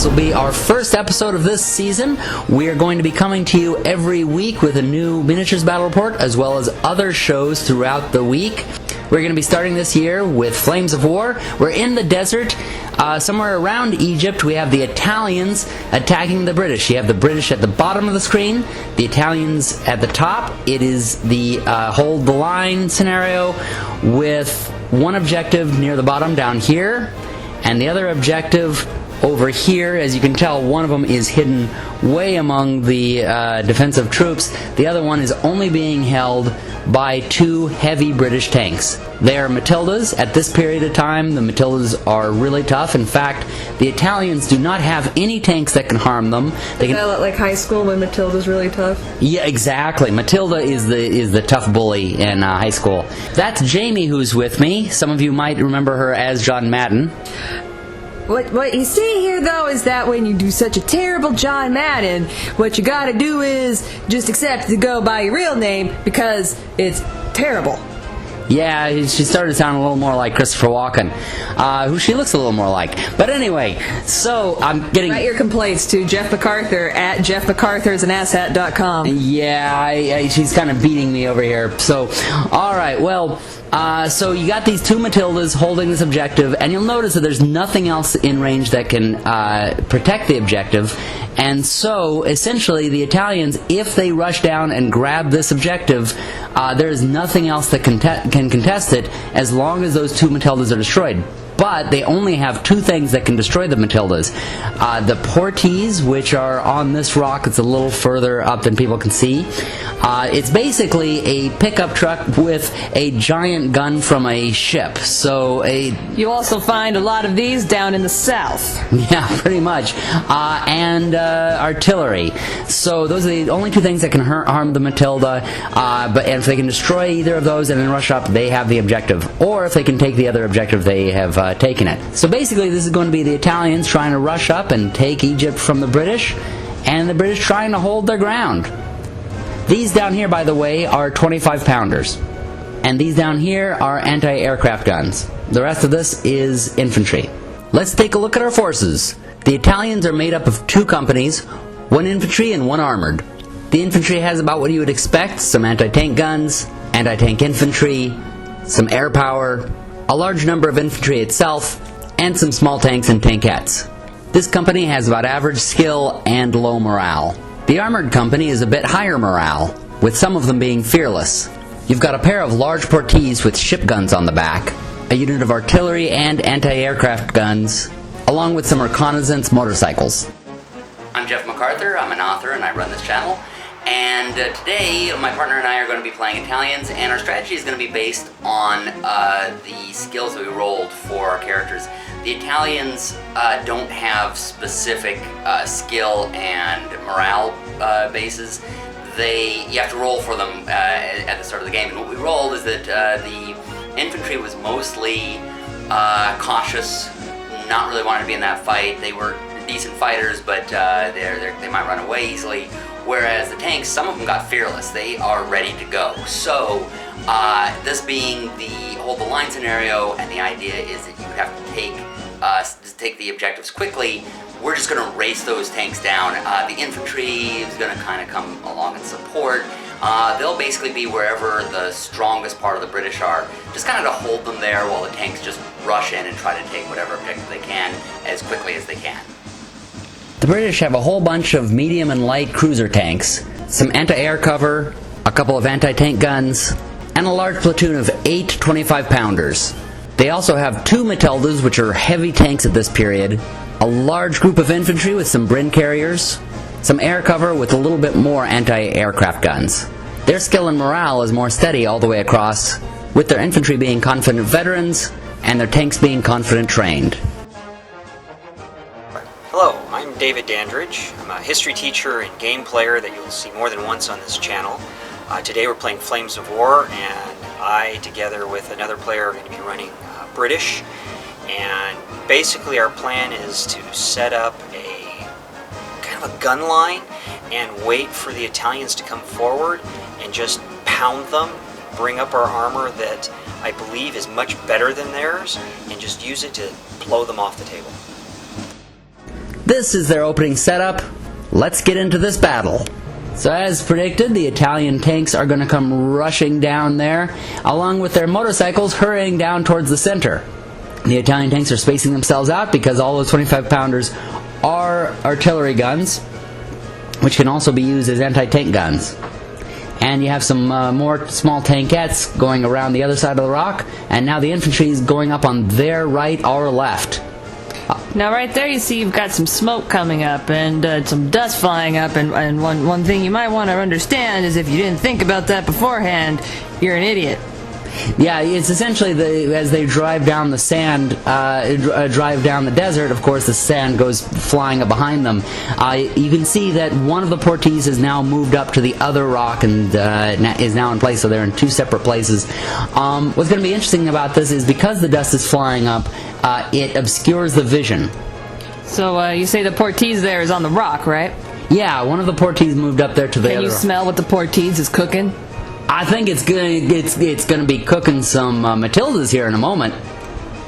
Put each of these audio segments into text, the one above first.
will be our first episode of this season. We are going to be coming to you every week with a new miniatures battle report, as well as other shows throughout the week. We're going to be starting this year with Flames of War. We're in the desert, somewhere around Egypt. We have the Italians attacking the British. You have the British at the bottom of the screen, the Italians at the top. It is the hold the line scenario with one objective near the bottom down here, and the other objective over here. As you can tell, one of them is hidden way among the defensive troops. The other one is only being held by two heavy British tanks. They are Matildas. At this period of time, the Matildas are really tough. In fact, the Italians do not have any tanks that can harm them. They can, like high school when Matilda's really tough? Yeah, exactly. Matilda is the tough bully in high school. That's Jamie who's with me. Some of you might remember her as John Madden. What you see here, though, is that when you do such a terrible John Madden, what you gotta do is just accept to go by your real name because it's terrible. Yeah, she started to sound a little more like Christopher Walken, who she looks a little more like. But anyway, so I'm getting... Write your complaints to Jeff MacArthur at jeffmacarthursanasshat.com. Yeah, she's kind of beating me over here. So, alright, well... so you got these two Matildas holding this objective, and you'll notice that there's nothing else in range that can protect the objective. And so, essentially, the Italians, if they rush down and grab this objective, there is nothing else that can contest it as long as those two Matildas are destroyed. But they only have two things that can destroy the Matildas. The Portees, which are on this rock. It's a little further up than people can see. It's basically a pickup truck with a giant gun from a ship. So You also find a lot of these down in the south. Yeah, pretty much. And artillery. So those are the only two things that can harm the Matilda. And if they can destroy either of those and then rush up, they have the objective. Or if they can take the other objective, they have taken it. So basically this is going to be the Italians trying to rush up and take Egypt from the British, and the British trying to hold their ground. These down here, by the way, are 25-pounders. And these down here are anti-aircraft guns. The rest of this is infantry. Let's take a look at our forces. The Italians are made up of two companies, one infantry and one armored. The infantry has about what you would expect: some anti-tank guns, anti-tank infantry, some air power, a large number of infantry itself, and some small tanks and tankettes. This company has about average skill and low morale. The armored company is a bit higher morale, with some of them being fearless. You've got a pair of large Portees with ship guns on the back, a unit of artillery and anti-aircraft guns, along with some reconnaissance motorcycles. I'm Jeff MacArthur. I'm an author and I run this channel. And today, my partner and I are going to be playing Italians, and our strategy is going to be based on the skills that we rolled for our characters. The Italians don't have specific skill and morale bases. You have to roll for them at the start of the game. And what we rolled is that the infantry was mostly cautious, not really wanting to be in that fight. They were decent fighters, but they might run away easily. Whereas the tanks, some of them got fearless. They are ready to go. So, this being the hold the line scenario, and the idea is that you have to take the objectives quickly. We're just going to race those tanks down. The infantry is going to kind of come along and support. They'll basically be wherever the strongest part of the British are, just kind of to hold them there while the tanks just rush in and try to take whatever objective they can as quickly as they can. The British have a whole bunch of medium and light cruiser tanks, some anti-air cover, a couple of anti-tank guns, and a large platoon of 8 25-pounders. They also have two Matildas, which are heavy tanks at this period, a large group of infantry with some Brin carriers, some air cover with a little bit more anti-aircraft guns. Their skill and morale is more steady all the way across, with their infantry being confident veterans and their tanks being confident trained. Hello, I'm David Dandridge. I'm a history teacher and game player that you'll see more than once on this channel. Today we're playing Flames of War, and I, together with another player, are going to be running British. And basically our plan is to set up a kind of a gun line and wait for the Italians to come forward and just pound them, bring up our armor that I believe is much better than theirs, and just use it to blow them off the table. this is their opening setup. Let's get into this battle. So as predicted, the Italian tanks are going to come rushing down there, along with their motorcycles hurrying down towards the center. The Italian tanks are spacing themselves out because all those 25-pounders are artillery guns, which can also be used as anti-tank guns. And you have some more small tankettes going around the other side of the rock, and now the infantry is going up on their right or left. Now right there you see you've got some smoke coming up and some dust flying up, and one thing you might want to understand is if you didn't think about that beforehand, you're an idiot. Yeah, it's essentially as they drive down the sand, drive down the desert, of course the sand goes flying up behind them. You can see that one of the portees has now moved up to the other rock and is now in place, so they're in two separate places. What's going to be interesting about this is because the dust is flying up, it obscures the vision. So you say the portees there is on the rock, right? Yeah, one of the portees moved up there to the other. Can you smell what the portees is cooking? I think it's gonna be cooking some Matildas here in a moment.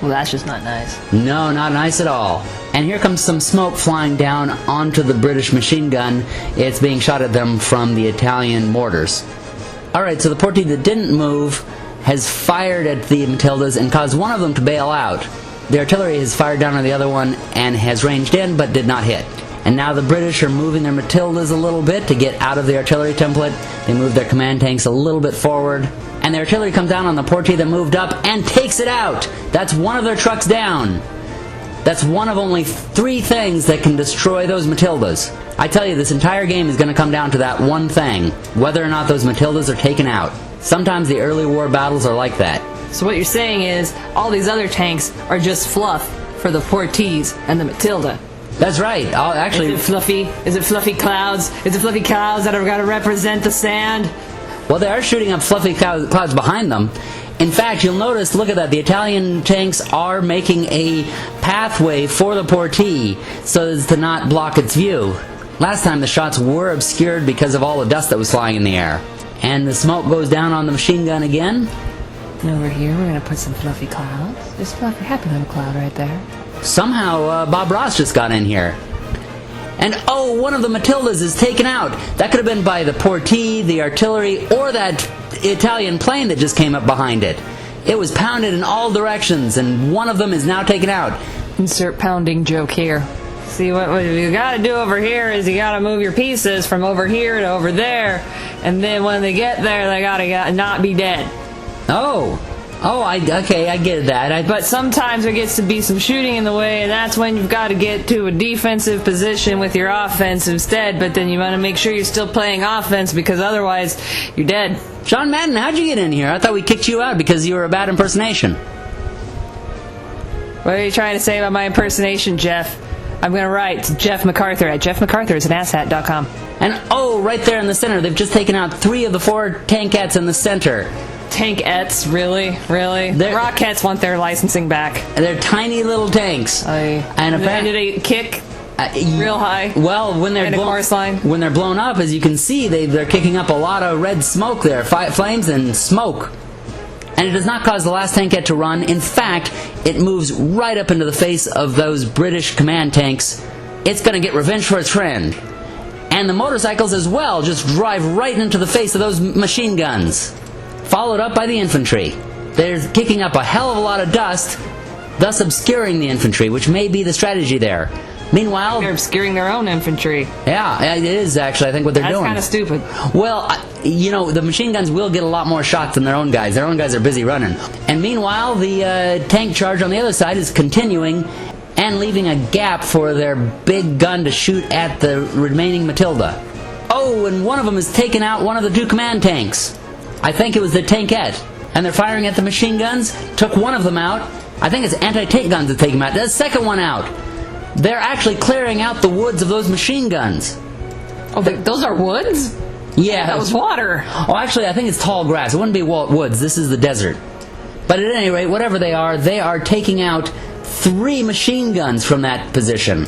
Well, that's just not nice. No, not nice at all. And here comes some smoke flying down onto the British machine gun. It's being shot at them from the Italian mortars. Alright, so the portee that didn't move has fired at the Matildas and caused one of them to bail out. The artillery has fired down on the other one and has ranged in but did not hit. And now the British are moving their Matildas a little bit to get out of the artillery template. They move their command tanks a little bit forward. And the artillery comes down on the portee that moved up and takes it out. That's one of their trucks down. That's one of only 3 things that can destroy those Matildas. I tell you, this entire game is going to come down to that one thing, whether or not those Matildas are taken out. Sometimes the early war battles are like that. So what you're saying is all these other tanks are just fluff for the portees and the Matilda. That's right. Actually, Is it fluffy? Is it fluffy clouds? Is it fluffy clouds that are going to represent the sand? well, they are shooting up fluffy clouds behind them. In fact, you'll notice, look at that, the Italian tanks are making a pathway for the portee so as to not block its view. Last time the shots were obscured because of all the dust that was flying in the air. And the smoke goes down on the machine gun again. And over here, we're going to put some fluffy clouds. There's a fluffy, happy little cloud right there. Somehow, Bob Ross just got in here. And, oh, one of the Matildas is taken out. That could have been by the portee, the artillery, or that Italian plane that just came up behind it. It was pounded in all directions, and one of them is now taken out. Insert pounding joke here. See, what you gotta do over here is you gotta move your pieces from over here to over there, and then when they get there, they gotta not be dead. Okay, I get that. But sometimes there gets to be some shooting in the way, and that's when you've got to get to a defensive position with your offense instead, but then you want to make sure you're still playing offense, because otherwise, you're dead. John Madden, how'd you get in here? I thought we kicked you out because you were a bad impersonation. What are you trying to say about my impersonation, Jeff? I'm going to write to Jeff MacArthur at jeffmacarthur@asshat.com. And, oh, right there in the center, they've just taken out 3 of the 4 tankettes in the center. Tankettes, really? Rockettes want their licensing back. They're tiny little tanks. And did they kick real high? Well, when they're blown up, as you can see, they're kicking up a lot of red smoke there, flames and smoke. And it does not cause the last tankette to run. In fact, it moves right up into the face of those British command tanks. It's going to get revenge for its friend. And the motorcycles as well just drive right into the face of those machine guns. Followed up by the infantry. They're kicking up a hell of a lot of dust, thus obscuring the infantry, which may be the strategy there. Meanwhile, they're obscuring their own infantry. Yeah, it is actually, I think, what they're doing. That's kind of stupid. Well, the machine guns will get a lot more shots than their own guys. Their own guys are busy running. And meanwhile, the tank charge on the other side is continuing and leaving a gap for their big gun to shoot at the remaining Matilda. Oh, and one of them has taken out one of the 2 command tanks. I think it was the tankette. And they're firing at the machine guns, took one of them out. I think it's anti-tank guns that take them out. There's the second one out. They're actually clearing out the woods of those machine guns. Oh, those are woods? Yeah. That was water. Oh, actually, I think it's tall grass. It wouldn't be woods. This is the desert. But at any rate, whatever they are taking out 3 machine guns from that position.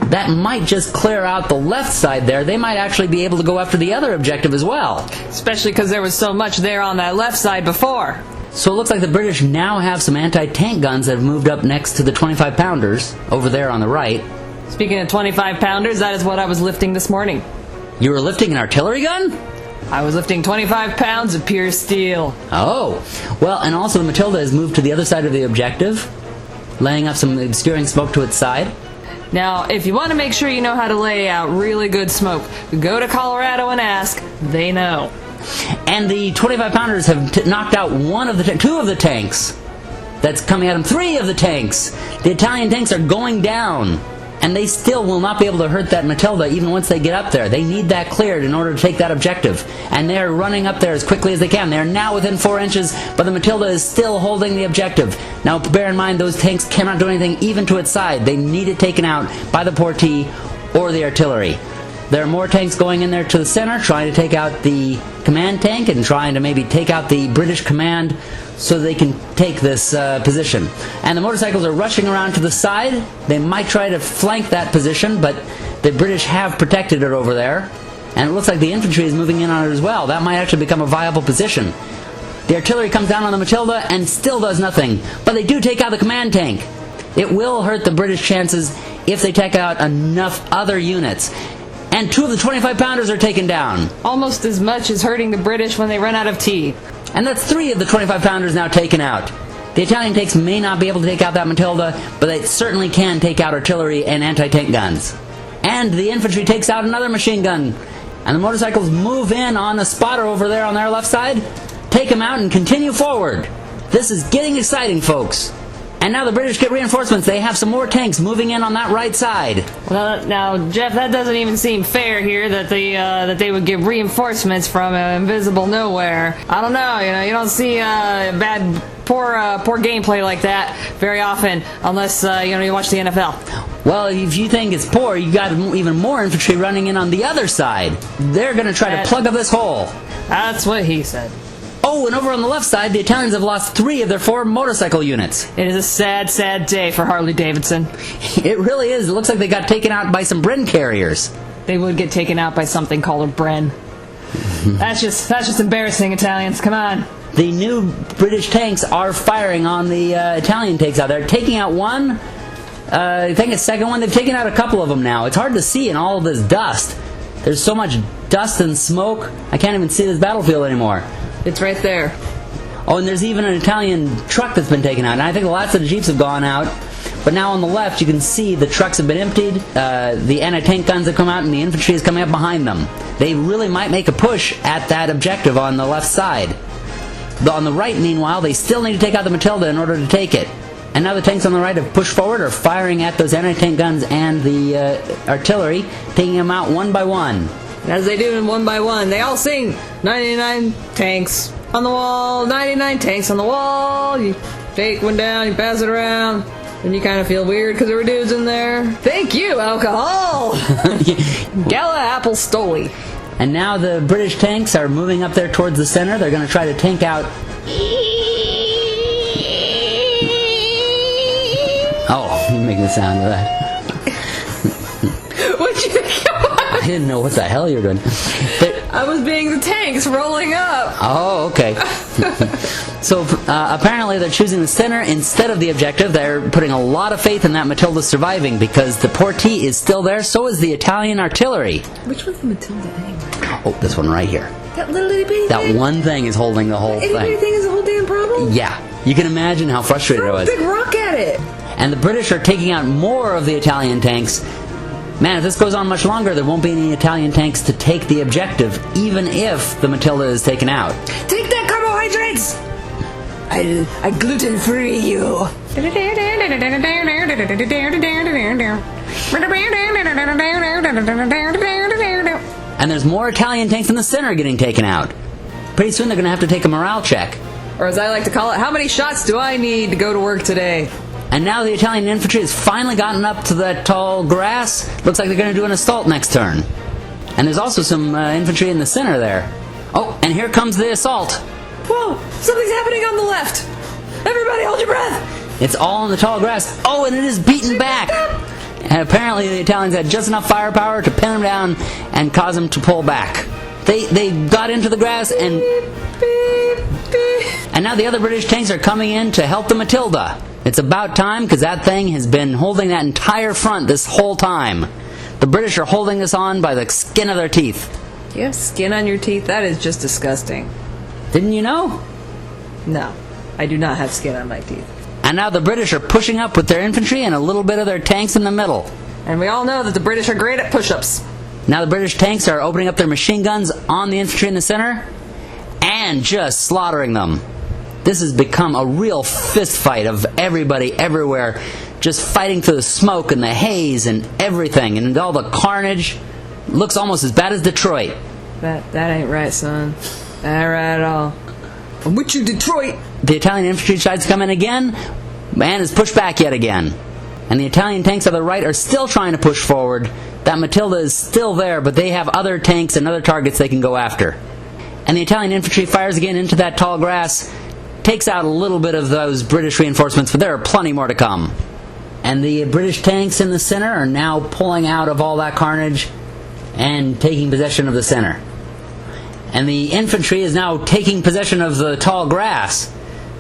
That might just clear out the left side there. They might actually be able to go after the other objective as well. Especially because there was so much there on that left side before. So it looks like the British now have some anti-tank guns that have moved up next to the 25-pounders over there on the right. Speaking of 25-pounders, that is what I was lifting this morning. You were lifting an artillery gun? I was lifting 25 pounds of pure steel. Oh. Well, and also the Matilda has moved to the other side of the objective, laying up some obscuring smoke to its side. Now, if you want to make sure you know how to lay out really good smoke, go to Colorado and ask. They know. And the 25-pounders have knocked out two of the tanks that's coming at them. 3 of the tanks. The Italian tanks are going down. And they still will not be able to hurt that Matilda even once they get up there. They need that cleared in order to take that objective. And they're running up there as quickly as they can. They're now within 4 inches, but the Matilda is still holding the objective. Now, bear in mind, those tanks cannot do anything even to its side. They need it taken out by the portee or the artillery. There are more tanks going in there to the center, trying to take out the command tank and trying to maybe take out the British command so they can take this position. And the motorcycles are rushing around to the side. They might try to flank that position, but the British have protected it over there. And it looks like the infantry is moving in on it as well. That might actually become a viable position. The artillery comes down on the Matilda and still does nothing. But they do take out the command tank. It will hurt the British chances if they take out enough other units. And 2 of the 25-pounders are taken down. Almost as much as hurting the British when they run out of tea. And that's 3 of the 25-pounders now taken out. The Italian tanks may not be able to take out that Matilda, but they certainly can take out artillery and anti-tank guns. And the infantry takes out another machine gun. And the motorcycles move in on the spotter over there on their left side, take them out, and continue forward. This is getting exciting, folks. And now the British get reinforcements. They have some more tanks moving in on that right side. Well, now, Jeff, that doesn't even seem fair here that they would give reinforcements from invisible nowhere. I don't know. You don't see poor gameplay like that very often, unless you watch the NFL. Well, if you think it's poor, you got even more infantry running in on the other side. They're going to try to plug up this hole. That's what he said. Oh, and over on the left side, the Italians have lost 3 of their 4 motorcycle units. It is a sad, sad day for Harley-Davidson. It really is. It looks like they got taken out by some Bren carriers. They would get taken out by something called a Bren. That's just embarrassing, Italians. Come on. The new British tanks are firing on the Italian tanks out there, taking out one. I think a second one. They've taken out a couple of them now. It's hard to see in all of this dust. There's so much dust and smoke, I can't even see this battlefield anymore. It's right there. Oh, and there's even an Italian truck that's been taken out. And I think lots of the jeeps have gone out. But now on the left, you can see the trucks have been emptied. The anti-tank guns have come out, and the infantry is coming up behind them. They really might make a push at that objective on the left side. But on the right, meanwhile, they still need to take out the Matilda in order to take it. And now the tanks on the right have pushed forward, are firing at those anti-tank guns and the artillery, taking them out one by one. As they do in one by one, they all sing 99 tanks on the wall, 99 tanks on the wall. You take one down, you pass it around, and you kind of feel weird because there were dudes in there. Thank you, alcohol! Gala Apostoli. And now the British tanks are moving up there towards the center. They're going to try to tank out... Oh, you make the sound of that. What'd you think? I didn't know what the hell you were doing. I was being the tanks rolling up. Oh, okay. So apparently they're choosing the center instead of the objective. They're putting a lot of faith in that Matilda surviving because the portee is still there. So is the Italian artillery. Which one's the Matilda anyway? Oh, this one right here. That little itty bitty That thing? one thing is holding the whole Itty bitty thing. thing is the whole damn problem? Yeah. You can imagine how frustrated I was. Throw a big rock at it. And the British are taking out more of the Italian tanks. Man, if this goes on much longer, there won't be any Italian tanks to take the objective, even if the Matilda is taken out. Take that, carbohydrates! I gluten-free you. And there's more Italian tanks in the center getting taken out. Pretty soon they're going to have to take a morale check. Or as I like to call it, how many shots do I need to go to work today? And now the Italian infantry has finally gotten up to that tall grass. Looks like they're going to do an assault next turn. And there's also some infantry in the center there. Oh, and here comes the assault. Whoa, something's happening on the left. Everybody hold your breath. It's all in the tall grass. Oh, and it is beaten back. And apparently the Italians had just enough firepower to pin them down and cause them to pull back. They got into the grass and... And now the other British tanks are coming in to help the Matilda. It's about time, because that thing has been holding that entire front this whole time. The British are holding this on by the skin of their teeth. You have skin on your teeth? That is just disgusting. Didn't you know? No, I do not have skin on my teeth. And now the British are pushing up with their infantry and a little bit of their tanks in the middle. And we all know that the British are great at push-ups. Now the British tanks are opening up their machine guns on the infantry in the center and just slaughtering them. This has become a real fist fight of everybody everywhere, just fighting through the smoke and the haze and everything, and all the carnage. Looks almost as bad as Detroit. That ain't right, son. That ain't right at all. I'm with you, Detroit! The Italian infantry decides to come in again, and is pushed back yet again. And the Italian tanks on the right are still trying to push forward. That Matilda is still there, but they have other tanks and other targets they can go after. And the Italian infantry fires again into that tall grass, takes out a little bit of those British reinforcements, but there are plenty more to come. And the British tanks in the center are now pulling out of all that carnage and taking possession of the center. And the infantry is now taking possession of the tall grass.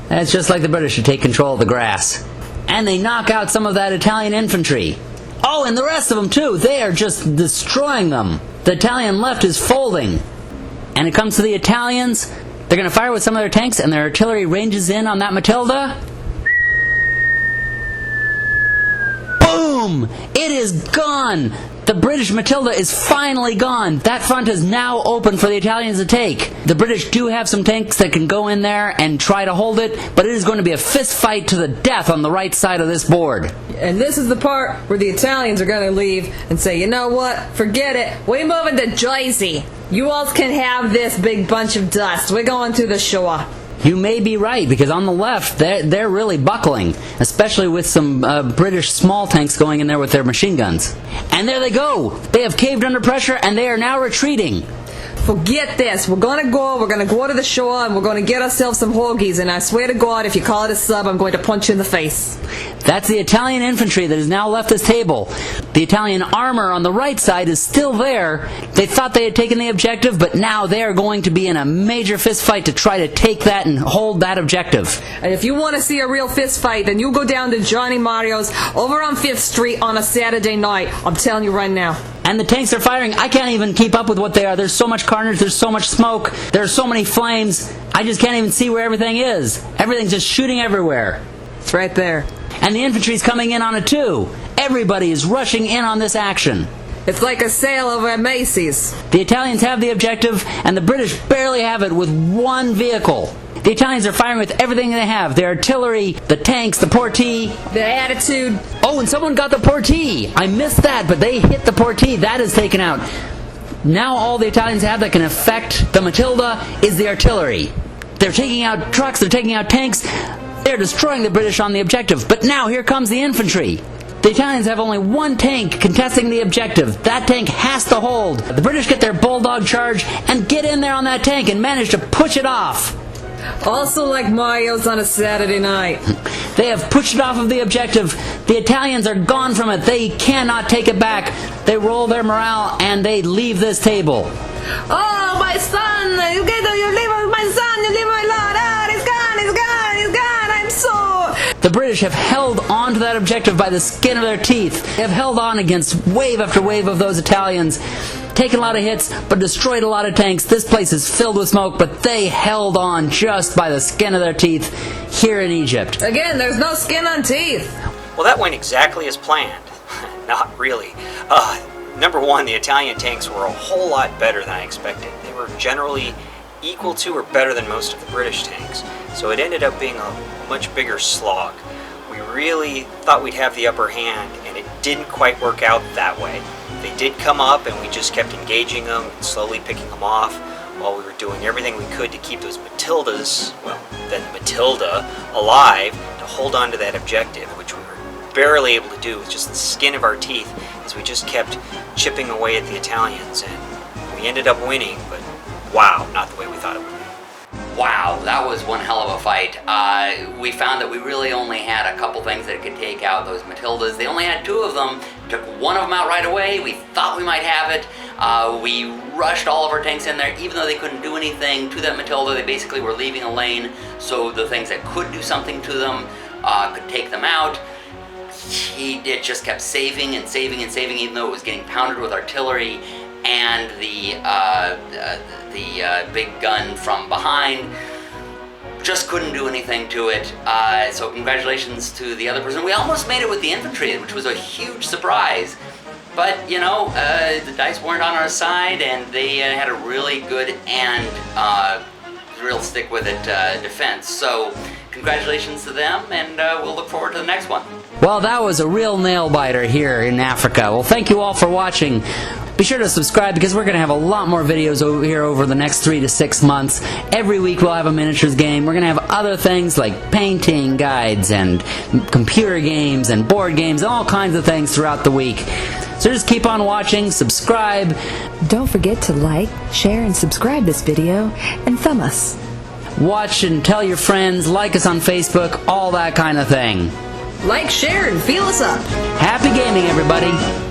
That's just like the British to take control of the grass. And they knock out some of that Italian infantry. Oh, and the rest of them too. They are just destroying them. The Italian left is folding. And it comes to the Italians. They're going to fire with some of their tanks, and their artillery ranges in on that Matilda. Boom! It is gone! The British Matilda is finally gone. That front is now open for the Italians to take. The British do have some tanks that can go in there and try to hold it, but it is going to be a fist fight to the death on the right side of this board. And this is the part where the Italians are going to leave and say, you know what, forget it, we're moving to Jersey. You all can have this big bunch of dust. We're going to the shore. You may be right, because on the left, they're really buckling, especially with some British small tanks going in there with their machine guns. And there they go! They have caved under pressure, and they are now retreating. Forget this. We're going to go to the shore, and we're going to get ourselves some hoagies, and I swear to God, if you call it a sub, I'm going to punch you in the face. That's the Italian infantry that has now left this table. The Italian armor on the right side is still there. They thought they had taken the objective, but now they are going to be in a major fist fight to try to take that and hold that objective. And if you want to see a real fist fight, then you go down to Johnny Mario's over on 5th Street on a Saturday night. I'm telling you right now. And the tanks are firing. I can't even keep up with what they are. There's so much carnage. There's so much smoke. There are so many flames. I just can't even see where everything is. Everything's just shooting everywhere. It's right there. And the infantry's coming in on it too. Everybody is rushing in on this action. It's like a sale over at Macy's. The Italians have the objective, and the British barely have it with one vehicle. The Italians are firing with everything they have. Their artillery, the tanks, the portee. The attitude. Oh, and someone got the portee. I missed that, but they hit the portee. That is taken out. Now all the Italians have that can affect the Matilda is the artillery. They're taking out trucks, they're taking out tanks. They're destroying the British on the objective. But now here comes the infantry. The Italians have only one tank contesting the objective. That tank has to hold. The British get their bulldog charge and get in there on that tank and manage to push it off. Also like Mario's on a Saturday night. They have pushed it off of the objective. The Italians are gone from it. They cannot take it back. They roll their morale and they leave this table. Oh, my son! You leave my son! You leave my lord! Ah, he's gone! He's gone! He's gone! I'm so... The British have held on to that objective by the skin of their teeth. They have held on against wave after wave of those Italians. Taken a lot of hits, but destroyed a lot of tanks. This place is filled with smoke, but they held on just by the skin of their teeth here in Egypt. Again, there's no skin on teeth. Well, that went exactly as planned. Not really. Number one, the Italian tanks were a whole lot better than I expected. They were generally equal to or better than most of the British tanks, so it ended up being a much bigger slog. We really thought we'd have the upper hand, and it didn't quite work out that way. They did come up, and we just kept engaging them and slowly picking them off while we were doing everything we could to keep those Matildas, well, then Matilda, alive to hold on to that objective, which we were barely able to do with just the skin of our teeth as we just kept chipping away at the Italians, and we ended up winning, but wow, not the way we thought it would be. Wow, that was one hell of a fight. We found that we really only had a couple things that could take out those Matildas. They only had two of them. Took one of them out right away. We thought we might have it. We rushed all of our tanks in there. Even though they couldn't do anything to that Matilda, they basically were leaving a lane, so the things that could do something to them could take them out. It just kept saving and saving and saving, even though it was getting pounded with artillery and the big gun from behind. Just couldn't do anything to it. So congratulations to the other person. We almost made it with the infantry, which was a huge surprise. But, you know, the dice weren't on our side, and they had a really good and real stick-with-it defense. So congratulations to them, and we'll look forward to the next one. Well, that was a real nail-biter here in Africa. Well, thank you all for watching. Be sure to subscribe, because we're going to have a lot more videos over here over the next 3 to 6 months. Every week we'll have a miniatures game. We're going to have other things like painting guides and computer games and board games and all kinds of things throughout the week. So just keep on watching, subscribe. Don't forget to like, share, and subscribe this video, and thumb us. Watch and tell your friends, like us on Facebook, all that kind of thing. Like, share, and feel us up. Happy gaming, everybody!